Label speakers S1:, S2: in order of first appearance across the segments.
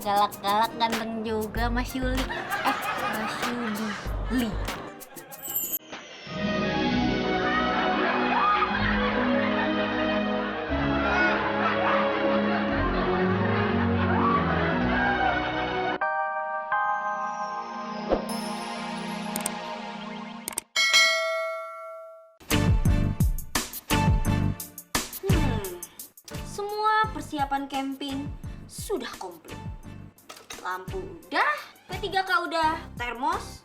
S1: galak-galak ganteng juga Mas Yuli. Mas Yuli.
S2: Semua persiapan camping sudah komplit. Lampu udah, P3K udah, termos,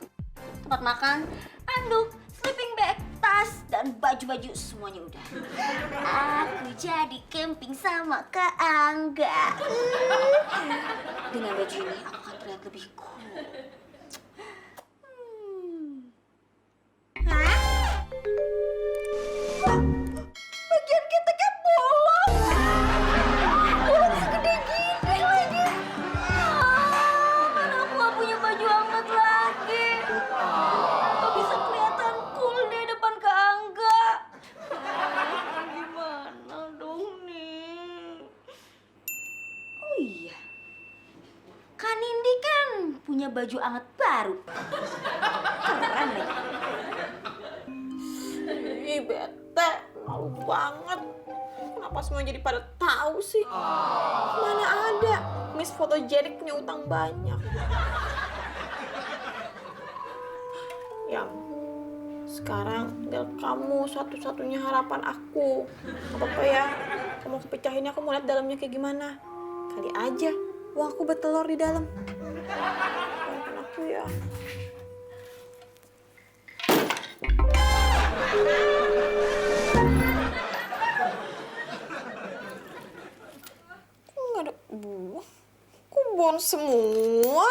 S2: tempat makan, anduk, sleeping bag, tas, dan baju-baju semuanya udah. Aku jadi camping sama Kak Angga. Dengan baju ini aku akan terlihat lebih cool. Hah? Bagian keteknya bolong. Bolong segede gini lagi. Mana aku gak punya baju hangat lagi. Gak bisa kelihatan cool deh depan Kak Angga. Gimana dong nih? Oh iya. Kak Nindi kan punya baju hangat baru. Keren lagi.
S3: Ih, bete. Malu banget. Kenapa semua jadi pada tahu sih? Mana ada Miss Photogenic punya utang banyak. Yang sekarang tinggal kamu satu-satunya harapan aku. Apa ya? Kamu kepecahin aku mau lihat dalamnya kayak gimana. Kali aja uang aku bertelur di dalam. Bantuin aku ya. Kok nggak ada buah? Kok bon semua?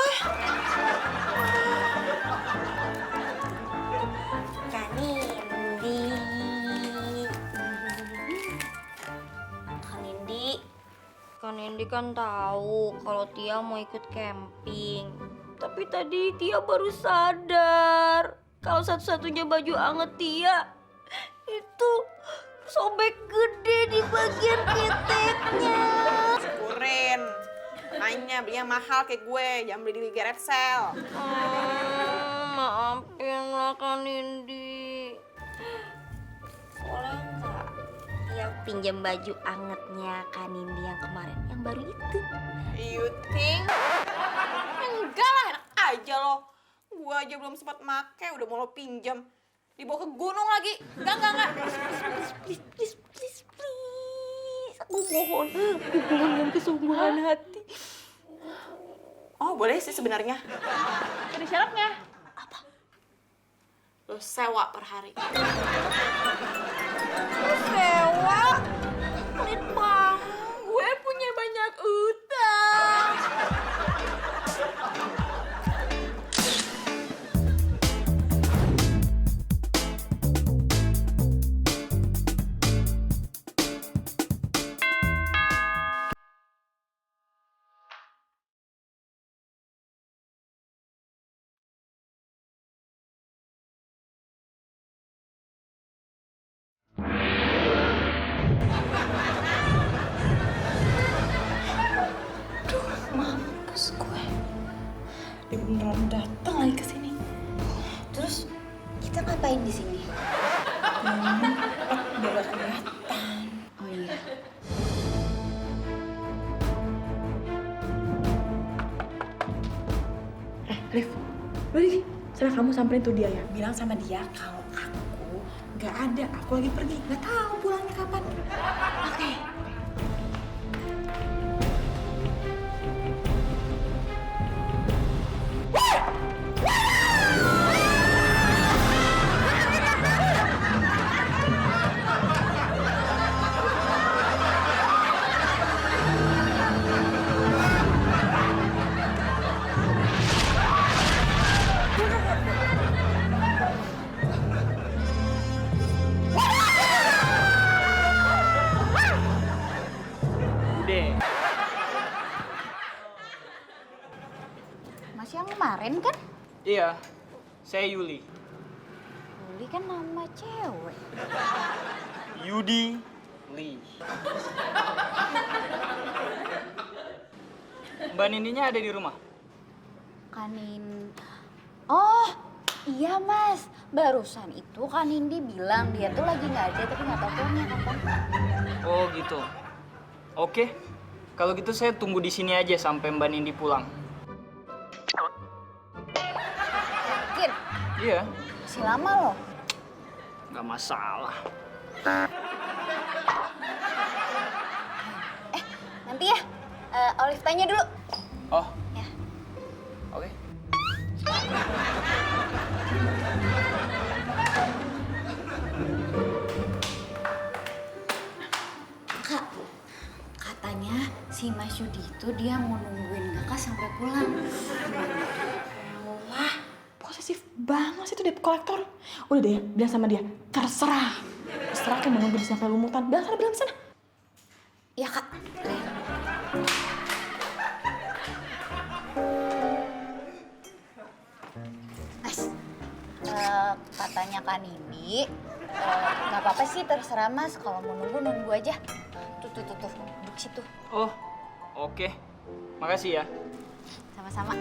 S2: Kak Nindi. Kak Nindi. Kak Nindi kan tahu kalau Tia mau ikut camping. Tapi tadi Tia baru sadar kalau satu-satunya baju anget Tia itu sobek gede di bagian keteknya.
S3: Syukurin. Makanya belinya mahal kayak gue, jangan beli di Gareth Sale.
S2: Maafin lah Kak Nindi. Boleh nggak Tia pinjam baju angetnya Kak Nindi yang kemarin, yang baru itu?
S3: You think? Enggak lah, enak aja lo. Gue aja belum sempat make, udah mau lo pinjam. Dibawa ke gunung lagi. Enggak.
S2: Please. Aku mohon dengan kesungguhan hati.
S3: Oh, boleh sih sebenarnya. Ada syaratnya.
S2: Apa?
S3: Lo sewa per hari.
S2: Sewa? Pelit banget.
S3: Gue punya banyak utang.
S2: Mampus gue.
S3: Dia beneran datang lagi ke sini.
S2: Terus kita ngapain di sini?
S3: Biar gak kelihatan.
S2: Oh iya.
S3: Rif, udah setelah kamu samperin tuh dia ya. Bilang sama dia kalau aku gak ada, aku lagi pergi. Gak tahu pulangnya kapan.
S2: Oke.
S1: Mas yang kemarin kan?
S4: Iya, saya Yuli.
S1: Yuli kan nama cewek.
S4: Yudi Lee. Mbak Nindinya ada di rumah?
S1: Kanin. Oh, iya Mas. Barusan itu Kak Nindi bilang dia tuh lagi nggak ada tapi nggak tahu pulangnya kapan.
S4: Oh gitu. Oke. Kalau gitu saya tunggu di sini aja sampai Mbak Nindi pulang.
S1: Yakin?
S4: Iya,
S1: Masih lama loh.
S4: nggak masalah.
S1: Nanti ya, Olive tanya dulu.
S4: Oh,
S1: Ya.
S4: oke.
S1: Kak, katanya si Mas Yudi itu dia mau nungguin kakak sampai pulang.
S3: Wah, posesif banget sih tuh debt collector. Udah deh, bilang sama dia, terserah. Terserah kayak menunggu di sampai lumutan. Bilang sana.
S1: Iya kak. Mas, katanya Kak Nindi, nggak apa-apa sih terserah Mas. Kalau mau nunggu aja. Tuh, duduk situ.
S4: Oh, oke. Makasih ya.
S1: Sama-sama.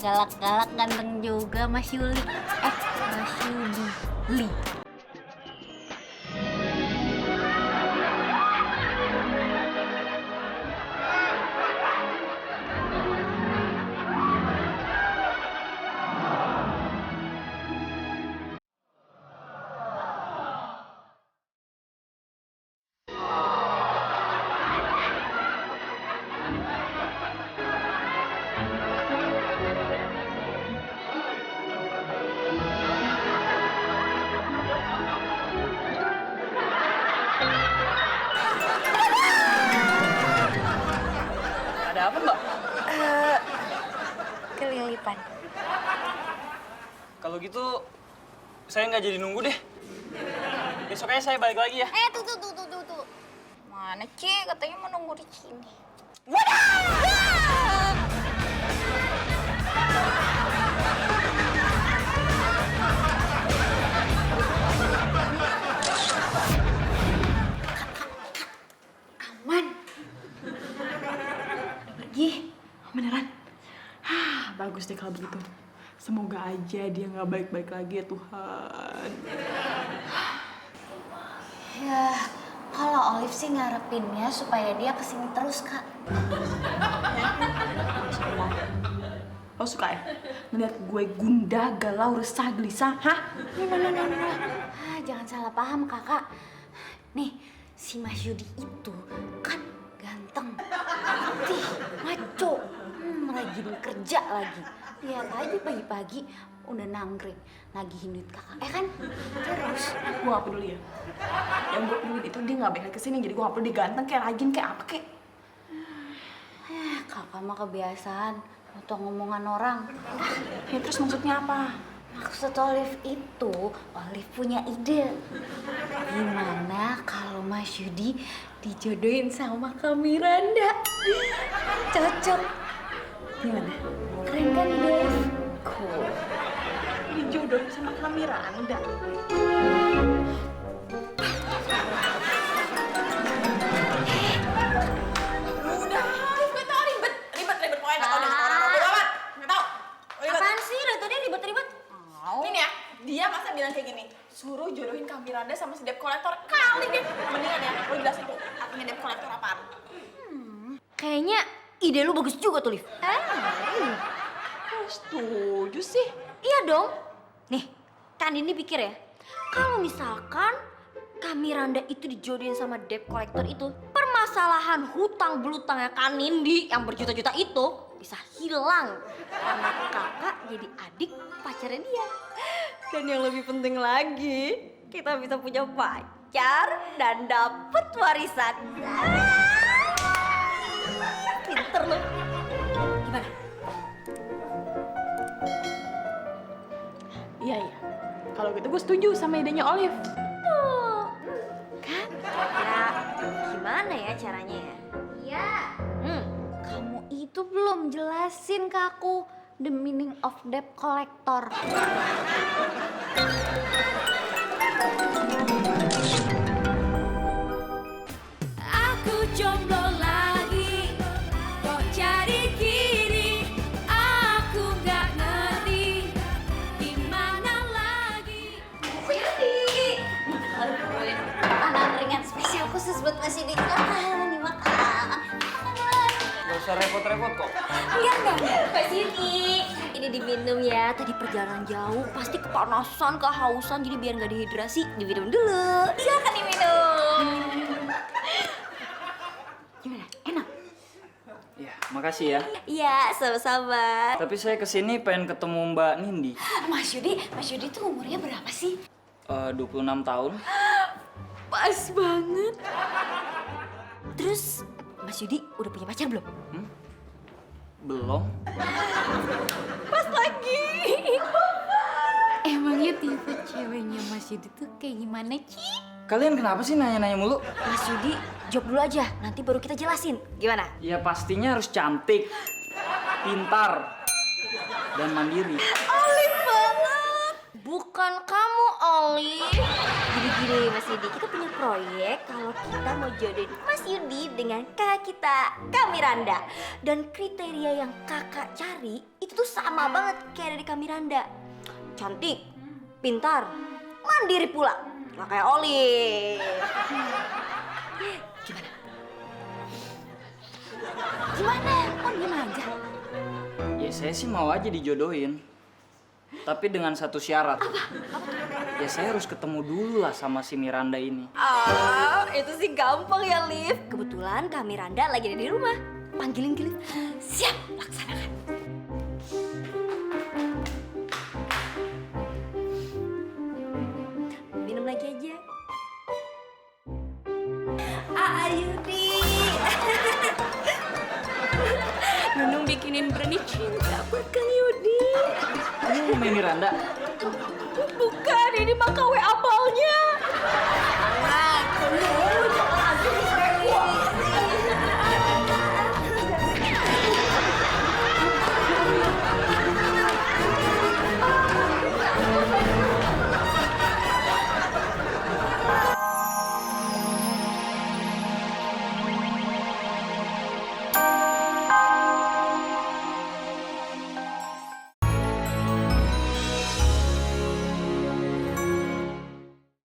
S1: Galak-galak ganteng juga Mas Yuli. Mas Yuli.
S4: Ada apa, Mbak?
S1: Kelilipan.
S4: Kalau gitu, saya nggak jadi nunggu deh. Besok aja saya balik lagi ya.
S1: Tuh. Mana Ci? Katanya mau nunggu di sini. Aman.
S3: Pergi. Beneran? Bagus deh kalau begitu. Semoga aja dia nggak baik-baik lagi ya Tuhan.
S1: Ya, kalau Olive sih ngarepinnya supaya dia kesini terus, Kak.
S3: Lo suka ya? Ngeliat gue gundah, galau, resah, gelisah, hah?
S1: No. Jangan salah paham, Kakak. Nih, si Mas Yudi itu kan ganteng, putih, maco, rajin kerja lagi. Lihat aja pagi-pagi udah nangkring, nagihin duit kakak. Kan? Terus,
S3: Gue gak peduli ya. Yang gue peduli itu dia gak balik kesini, jadi gue gak peduli ganteng kayak rajin kayak apa kayak.
S1: kakak mah kebiasaan atau ngomongan orang.
S3: Ya terus maksudnya apa?
S1: Maksud Olive itu, Olive punya ide. Gimana kalau Mas Yudi dijodohin sama Kak Miranda? Cocok. Gimana? Keren kan ide Olive? Cool.
S3: Dijodohin sama kamera Anda. Udah, gue tau ribet pokoknya gak tau deh orang bodo amat. Gak tau.
S2: Apaan sih? Dari tadi ribet-ribet.
S3: Ini nih ya, dia masa bilang kayak gini, suruh jodohin Kak Miranda sama si debt collector. Kali deh. Mendingan ya, lo jelasin tuh artinya debt collector apaan.
S2: Kayaknya ide lu bagus juga tuh, Liv.
S3: Kok setuju sih?
S2: Iya dong. Nih, kan ini pikir ya. Kalau misalkan Kak Miranda itu dijodohin sama debt collector itu, permasalahan hutang belutangnya Kak Nindi yang berjuta-juta itu bisa hilang. Karena kakak jadi adik pacarnya dia. Dan yang lebih penting lagi, kita bisa punya pacar. pacar dan dapet warisan. Pinter lu. Gimana?
S3: Iya, iya. Kalau gitu gue setuju sama idenya Olive.
S2: Kan? Kira-kira gimana ya caranya ya?
S1: Iya.
S2: Hmm.
S1: Kamu itu belum jelasin ke aku the meaning of debt collector.
S5: Aku jomblo lagi, kok cari kiri. Aku gak ngerti, gimana lagi.
S1: Makanan ringan spesial khusus buat Mas Yudi. Nih makan.
S4: Gak usah repot-repot kok.
S2: Enggak. Mbak Siti, ini diminum ya. Tadi perjalanan jauh, pasti kepanasan, kehausan. Jadi biar nggak dehidrasi, diminum dulu. Silakan diminum.
S1: Gimana? Enak?
S4: Ya, makasih ya.
S2: Iya, sama-sama.
S4: Tapi saya kesini pengen ketemu Mbak Nindi.
S1: Mas Yudi tuh umurnya berapa sih?
S4: 26 tahun.
S2: Pas banget. Terus, Mas Yudi udah punya pacar belum?
S4: Belum.
S2: Pas lagi.
S1: Emangnya tipe ceweknya Mas Yudi tuh kayak gimana, Ci?
S4: Kalian kenapa sih nanya-nanya mulu?
S2: Mas Yudi, jawab dulu aja. Nanti baru kita jelasin. Gimana?
S4: Ya pastinya harus cantik, pintar, dan mandiri.
S2: Olive banget. Bukan kamu, Olive. Gini-gini, Mas Yudi. Kita punya proyek kalau kita mau jodohin Mas Yudi dengan kakak kita, Kak Miranda. Dan kriteria yang kakak cari itu tuh sama banget kayak dari Kak Miranda. Cantik, pintar, mandiri pula. Nggak kayak Olive. Gimana?
S1: Gimana? Kok diem aja?
S4: Ya saya sih mau aja dijodohin. Tapi dengan satu syarat. Ya saya harus ketemu dulu lah sama si Miranda ini.
S2: Itu sih gampang ya, Liv. Kebetulan Kak Miranda lagi ada di rumah. Panggilin Liv. Siap, laksanakan. Minum lagi aja. Ayudi. Nunung bikinin berani cinta buat Kang Yudi.
S4: Kamu mau main Miranda?
S2: Bukan, ini mah KW abangnya.